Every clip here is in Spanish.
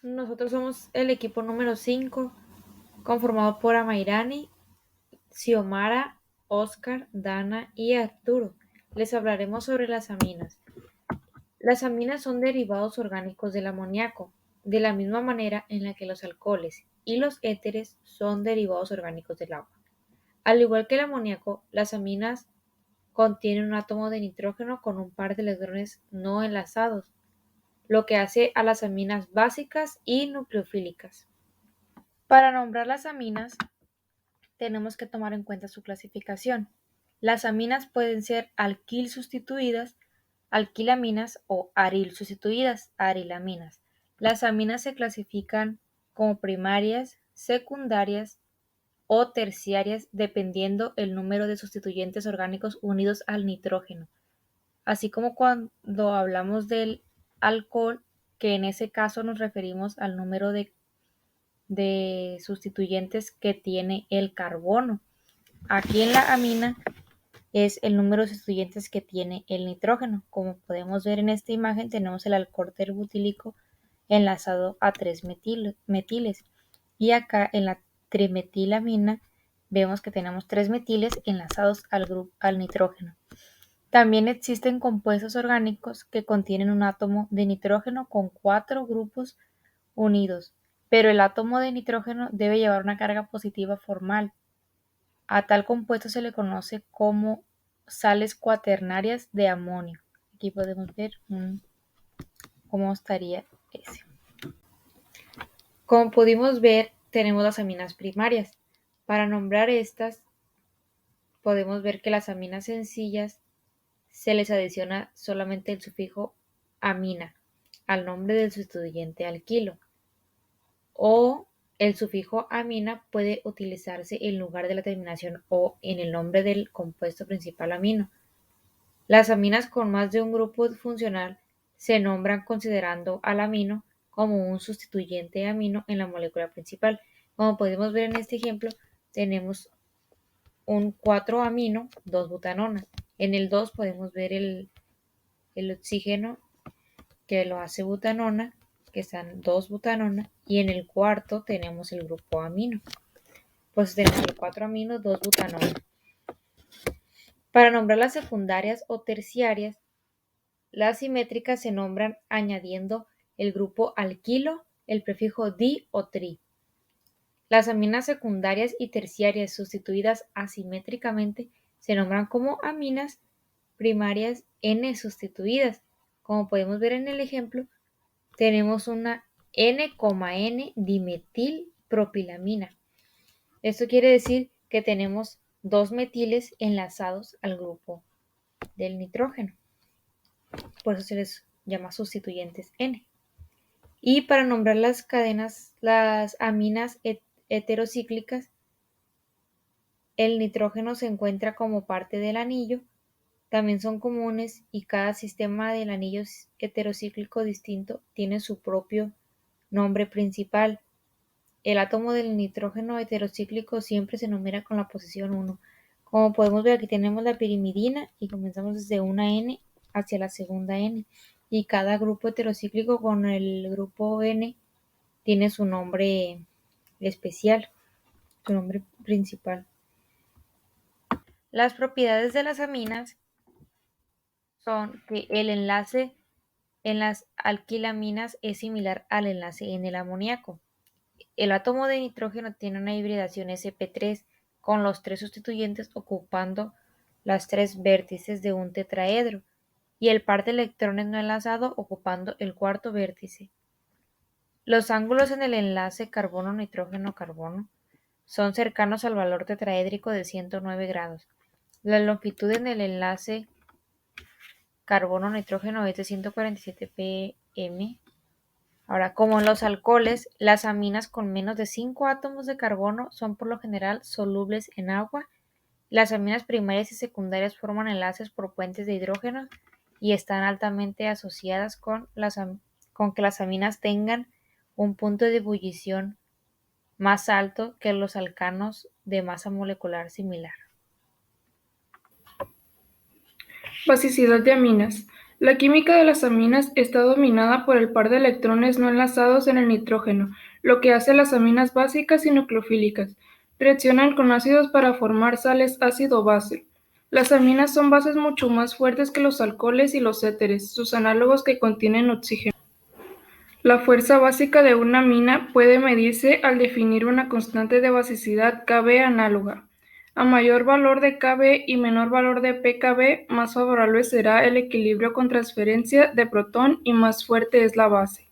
Nosotros somos el equipo número 5, conformado por Amairani, Xiomara, Oscar, Dana y Arturo. Les hablaremos sobre las aminas. Las aminas son derivados orgánicos del amoníaco, de la misma manera en la que los alcoholes y los éteres son derivados orgánicos del agua. Al igual que el amoníaco, las aminas contienen un átomo de nitrógeno con un par de electrones no enlazados, lo que hace a las aminas básicas y nucleofílicas. Para nombrar las aminas, tenemos que tomar en cuenta su clasificación. Las aminas pueden ser alquil sustituidas, alquilaminas o aril sustituidas, arilaminas. Las aminas se clasifican como primarias, secundarias o terciarias dependiendo el número de sustituyentes orgánicos unidos al nitrógeno. Así como cuando hablamos del alcohol, que en ese caso nos referimos al número de sustituyentes que tiene el carbono. Aquí en la amina es el número de sustituyentes que tiene el nitrógeno. Como podemos ver en esta imagen, tenemos el alcohol terbutílico enlazado a 3 metiles. Y acá en la trimetilamina vemos que tenemos 3 metiles enlazados al nitrógeno. También existen compuestos orgánicos que contienen un átomo de nitrógeno con 4 grupos unidos, pero el átomo de nitrógeno debe llevar una carga positiva formal. A tal compuesto se le conoce como sales cuaternarias de amonio. Aquí podemos ver cómo estaría ese. Como pudimos ver, tenemos las aminas primarias. Para nombrar estas, podemos ver que las aminas sencillas se les adiciona solamente el sufijo amina al nombre del sustituyente alquilo, o el sufijo amina puede utilizarse en lugar de la terminación o en el nombre del compuesto principal amino. Las aminas con más de un grupo funcional se nombran considerando al amino como un sustituyente amino en la molécula principal. Como podemos ver en este ejemplo, tenemos un 4-amino, 2-butanona. En el 2 podemos ver el oxígeno que lo hace butanona, que están 2-butanona, y en el cuarto tenemos el grupo amino. Pues tenemos el 4-amino, 2-butanona. Para nombrar las secundarias o terciarias, las simétricas se nombran añadiendo el grupo alquilo, el prefijo di o tri. Las aminas secundarias y terciarias sustituidas asimétricamente se nombran como aminas primarias N sustituidas. Como podemos ver en el ejemplo, tenemos una N,N dimetilpropilamina. Esto quiere decir que tenemos 2 metiles enlazados al grupo del nitrógeno. Por eso se les llama sustituyentes N. Y para nombrar las cadenas, las aminas heterocíclicas, el nitrógeno se encuentra como parte del anillo. También son comunes y cada sistema del anillo heterocíclico distinto tiene su propio nombre principal. El átomo del nitrógeno heterocíclico siempre se numera con la posición 1. Como podemos ver, aquí tenemos la pirimidina y comenzamos desde una N hacia la segunda N. Y cada grupo heterocíclico con el grupo N tiene su nombre especial, su nombre principal. Las propiedades de las aminas son que el enlace en las alquilaminas es similar al enlace en el amoníaco. El átomo de nitrógeno tiene una hibridación sp3 con los 3 sustituyentes ocupando las 3 vértices de un tetraedro y el par de electrones no enlazado ocupando el cuarto vértice. Los ángulos en el enlace carbono-nitrógeno-carbono son cercanos al valor tetraédrico de 109 grados. La longitud en el enlace carbono-nitrógeno es de 147 pm. Ahora, como en los alcoholes, las aminas con menos de 5 átomos de carbono son por lo general solubles en agua. Las aminas primarias y secundarias forman enlaces por puentes de hidrógeno y están altamente asociadas con que las aminas tengan un punto de ebullición más alto que los alcanos de masa molecular similar. Basicidad de aminas. La química de las aminas está dominada por el par de electrones no enlazados en el nitrógeno, lo que hace las aminas básicas y nucleofílicas. Reaccionan con ácidos para formar sales ácido-base. Las aminas son bases mucho más fuertes que los alcoholes y los éteres, sus análogos que contienen oxígeno. La fuerza básica de una amina puede medirse al definir una constante de basicidad Kb análoga. A mayor valor de Kb y menor valor de pKb, más favorable será el equilibrio con transferencia de protón y más fuerte es la base.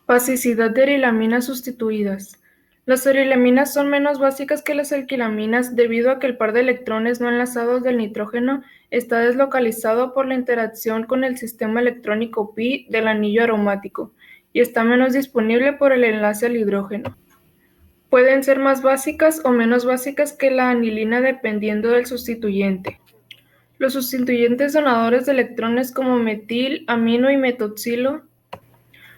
Basicidad de arilaminas sustituidas. Las arilaminas son menos básicas que las alquilaminas debido a que el par de electrones no enlazados del nitrógeno está deslocalizado por la interacción con el sistema electrónico pi del anillo aromático y está menos disponible por el enlace al hidrógeno. Pueden ser más básicas o menos básicas que la anilina dependiendo del sustituyente. Los sustituyentes donadores de electrones como metil, amino y metoxilo,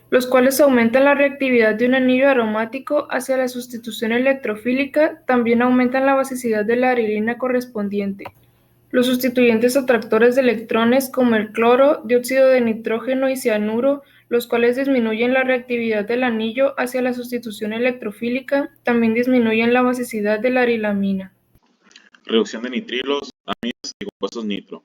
los cuales aumentan la reactividad de un anillo aromático hacia la sustitución electrofílica, también aumentan la basicidad de la arilina correspondiente. Los sustituyentes atractores de electrones como el cloro, dióxido de nitrógeno y cianuro, los cuales disminuyen la reactividad del anillo hacia la sustitución electrofílica, también disminuyen la basicidad de la arilamina. Reducción de nitrilos, aminas y compuestos nitro.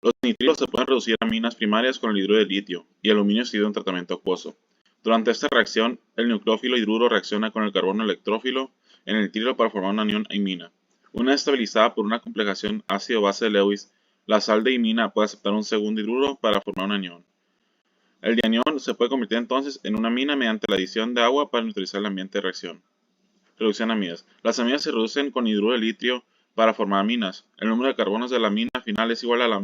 Los nitrilos se pueden reducir a aminas primarias con el hidruro de litio y aluminio seguido en tratamiento acuoso. Durante esta reacción, el nucleófilo hidruro reacciona con el carbono electrófilo en el nitrilo para formar una anión imina. Una vez estabilizada por una complejación ácido-base de Lewis, la sal de imina puede aceptar un segundo hidruro para formar un anión. El dianión se puede convertir entonces en una amina mediante la adición de agua para neutralizar el ambiente de reacción. Reducción de amidas. Las amidas se reducen con hidruro de litio para formar aminas. El número de carbonos de la amina final es igual a la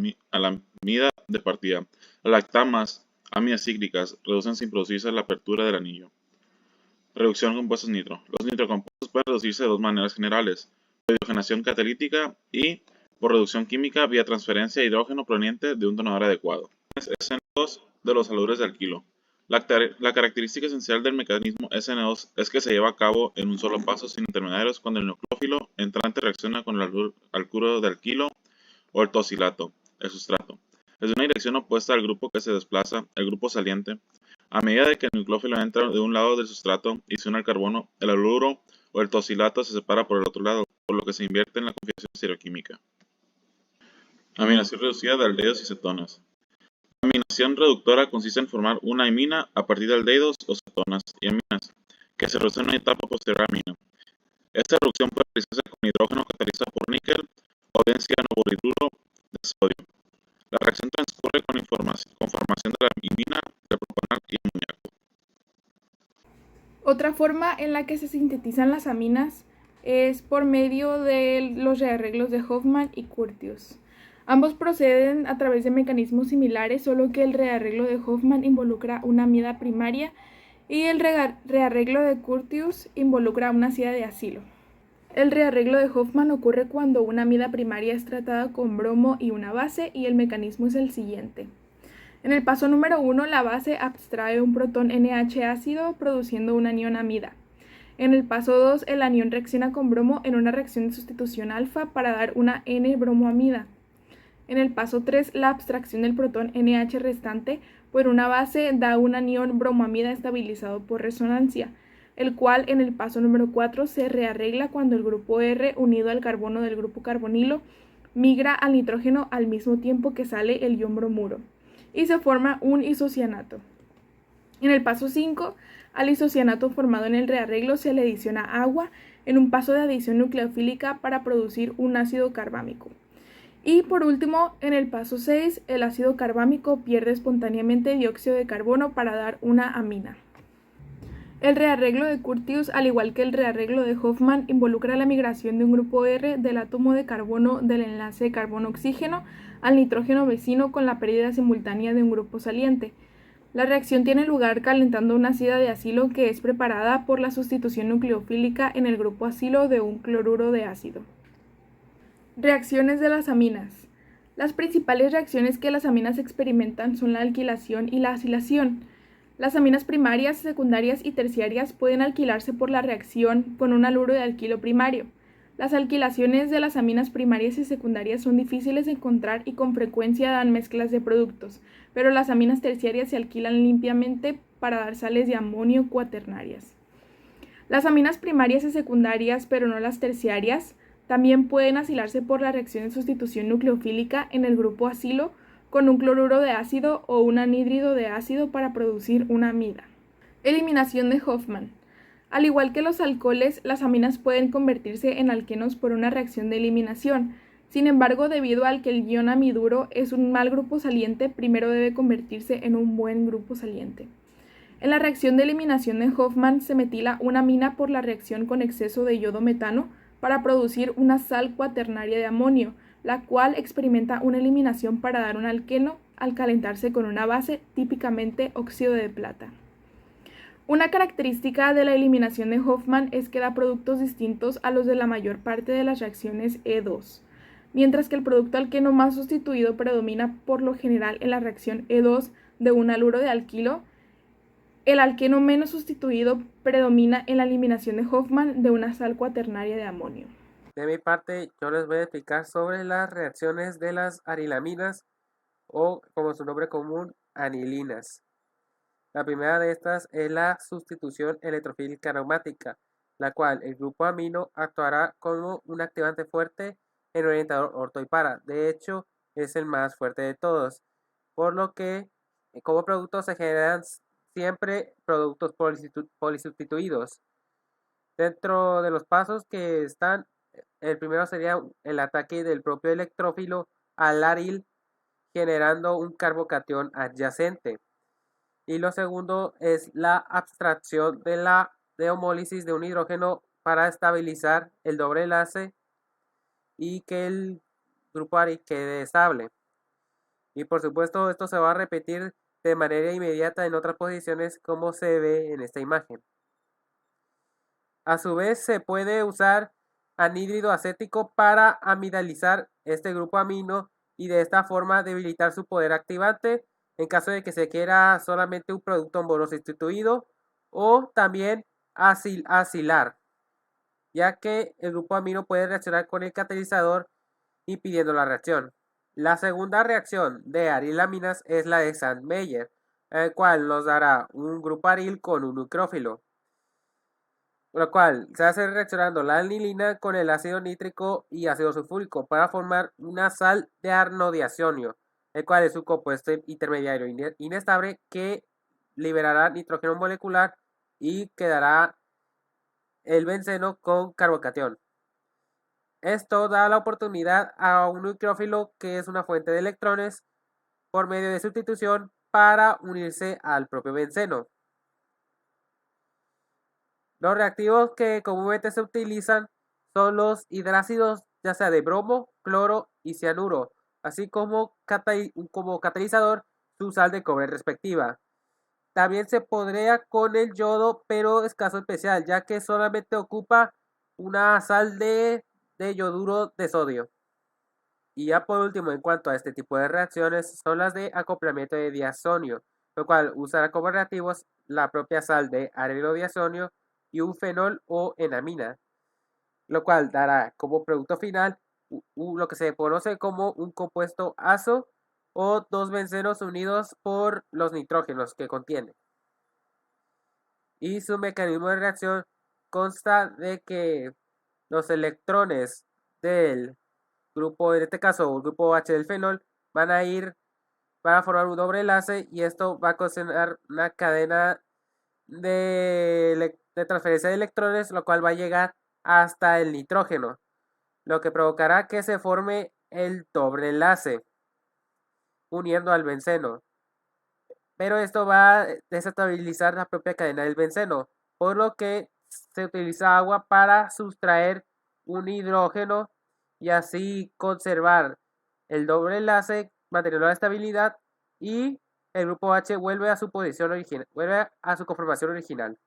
amida de partida. Las lactamas, amidas cíclicas, reducen sin producirse la apertura del anillo. Reducción de compuestos nitro. Los nitrocompuestos pueden reducirse de dos maneras generales: por hidrogenación catalítica y por reducción química vía transferencia de hidrógeno proveniente de un donador adecuado. SN2 de los halures de alquilo. La característica esencial del mecanismo SN2 es que se lleva a cabo en un solo paso sin intermediarios cuando el nucleófilo entrante reacciona con el halcuro de alquilo o el tosilato, el sustrato. Desde una dirección opuesta al grupo que se desplaza, el grupo saliente. A medida de que el nucleófilo entra de un lado del sustrato y se une al carbono, el haluro o el tosilato se separa por el otro lado, por lo que se invierte en la configuración estereoquímica. Aminación reducida de aldehídos y cetonas. La aminación reductora consiste en formar una imina a partir de aldehídos o cetonas y aminas, que se reducen en una etapa posterior a la amina. Esta reducción puede realizarse con hidrógeno catalizado por níquel o bien cianoborhidruro de sodio. La reacción transcurre con formación de la imina, del propanal y amoníaco. Otra forma en la que se sintetizan las aminas es por medio de los rearreglos de Hofmann y Curtius. Ambos proceden a través de mecanismos similares, solo que el rearreglo de Hofmann involucra una amida primaria y el rearreglo de Curtius involucra una ácida de acilo. El rearreglo de Hofmann ocurre cuando una amida primaria es tratada con bromo y una base, y el mecanismo es el siguiente. En el paso número 1, la base abstrae un protón NH ácido produciendo un anión amida. En el paso 2, el anión reacciona con bromo en una reacción de sustitución alfa para dar una N-bromoamida. En el paso 3, la abstracción del protón NH restante por una base da un anión bromoamida estabilizado por resonancia, el cual en el paso número 4 se rearregla cuando el grupo R unido al carbono del grupo carbonilo migra al nitrógeno al mismo tiempo que sale el ion bromuro y se forma un isocianato. En el paso 5, al isocianato formado en el rearreglo se le adiciona agua en un paso de adición nucleofílica para producir un ácido carbámico. Y por último, en el paso 6, el ácido carbámico pierde espontáneamente dióxido de carbono para dar una amina. El rearreglo de Curtius, al igual que el rearreglo de Hofmann, involucra la migración de un grupo R del átomo de carbono del enlace carbono-oxígeno al nitrógeno vecino con la pérdida simultánea de un grupo saliente. La reacción tiene lugar calentando una ácida de acilo que es preparada por la sustitución nucleofílica en el grupo acilo de un cloruro de ácido. Reacciones de las aminas. Las principales reacciones que las aminas experimentan son la alquilación y la acilación. Las aminas primarias, secundarias y terciarias pueden alquilarse por la reacción con un haluro de alquilo primario. Las alquilaciones de las aminas primarias y secundarias son difíciles de encontrar y con frecuencia dan mezclas de productos, pero las aminas terciarias se alquilan limpiamente para dar sales de amonio cuaternarias. Las aminas primarias y secundarias, pero no las terciarias, también pueden asilarse por la reacción de sustitución nucleofílica en el grupo acilo con un cloruro de ácido o un anhídrido de ácido para producir una amida. Eliminación de Hofmann. Al igual que los alcoholes, las aminas pueden convertirse en alquenos por una reacción de eliminación. Sin embargo, debido al que el ion amiduro es un mal grupo saliente, primero debe convertirse en un buen grupo saliente. En la reacción de eliminación de Hofmann se metila una amina por la reacción con exceso de yodo-metano para producir una sal cuaternaria de amonio, la cual experimenta una eliminación para dar un alqueno al calentarse con una base, típicamente óxido de plata. Una característica de la eliminación de Hofmann es que da productos distintos a los de la mayor parte de las reacciones E2. Mientras que el producto alqueno más sustituido predomina por lo general en la reacción E2 de un haluro de alquilo, el alqueno menos sustituido predomina en la eliminación de Hofmann de una sal cuaternaria de amonio. De mi parte, yo les voy a explicar sobre las reacciones de las anilaminas o, como su nombre común, anilinas. La primera de estas es la sustitución electrofílica aromática, la cual el grupo amino actuará como un activante fuerte en el orientador orto y para. De hecho, es el más fuerte de todos, por lo que como productos se generan siempre productos polisustituidos. Dentro de los pasos que están, el primero sería el ataque del propio electrófilo al aril, generando un carbocatión adyacente. Y lo segundo es la abstracción de la deomólisis de un hidrógeno para estabilizar el doble enlace y que el grupo aril quede estable. Y por supuesto esto se va a repetir de manera inmediata en otras posiciones como se ve en esta imagen. A su vez se puede usar anhídrido acético para amidalizar este grupo amino y de esta forma debilitar su poder activante en caso de que se quiera solamente un producto monosustituido o también asilar, ya que el grupo amino puede reaccionar con el catalizador impidiendo la reacción. La segunda reacción de arilaminas es la de Sandmeyer, el cual nos dará un grupo aril con un nucleófilo, lo cual se hace reaccionando la anilina con el ácido nítrico y ácido sulfúrico para formar una sal de arnodiacionio, el cual es un compuesto intermediario inestable que liberará nitrógeno molecular y quedará el benceno con carbocatión. Esto da la oportunidad a un nucleófilo, que es una fuente de electrones, por medio de sustitución para unirse al propio benceno. Los reactivos que comúnmente se utilizan son los hidrácidos, ya sea de bromo, cloro y cianuro, así como catalizador su sal de cobre respectiva. También se podría con el yodo, pero es caso especial, ya que solamente ocupa una sal de yoduro de sodio. Y ya por último, en cuanto a este tipo de reacciones, son las de acoplamiento de diazonio, lo cual usará como reactivos la propia sal de arilo-diazonio y un fenol o enamina, lo cual dará como producto final lo que se conoce como un compuesto azo o dos bencenos unidos por los nitrógenos que contiene. Y su mecanismo de reacción consta de que los electrones del grupo, en este caso el grupo H del fenol, van a formar un doble enlace y esto va a ocasionar una cadena de transferencia de electrones, lo cual va a llegar hasta el nitrógeno, lo que provocará que se forme el doble enlace uniendo al benceno. Pero esto va a desestabilizar la propia cadena del benceno, por lo que se utiliza agua para sustraer un hidrógeno y así conservar el doble enlace, manteniendo la estabilidad, y el grupo H vuelve a su posición original, vuelve a su conformación original.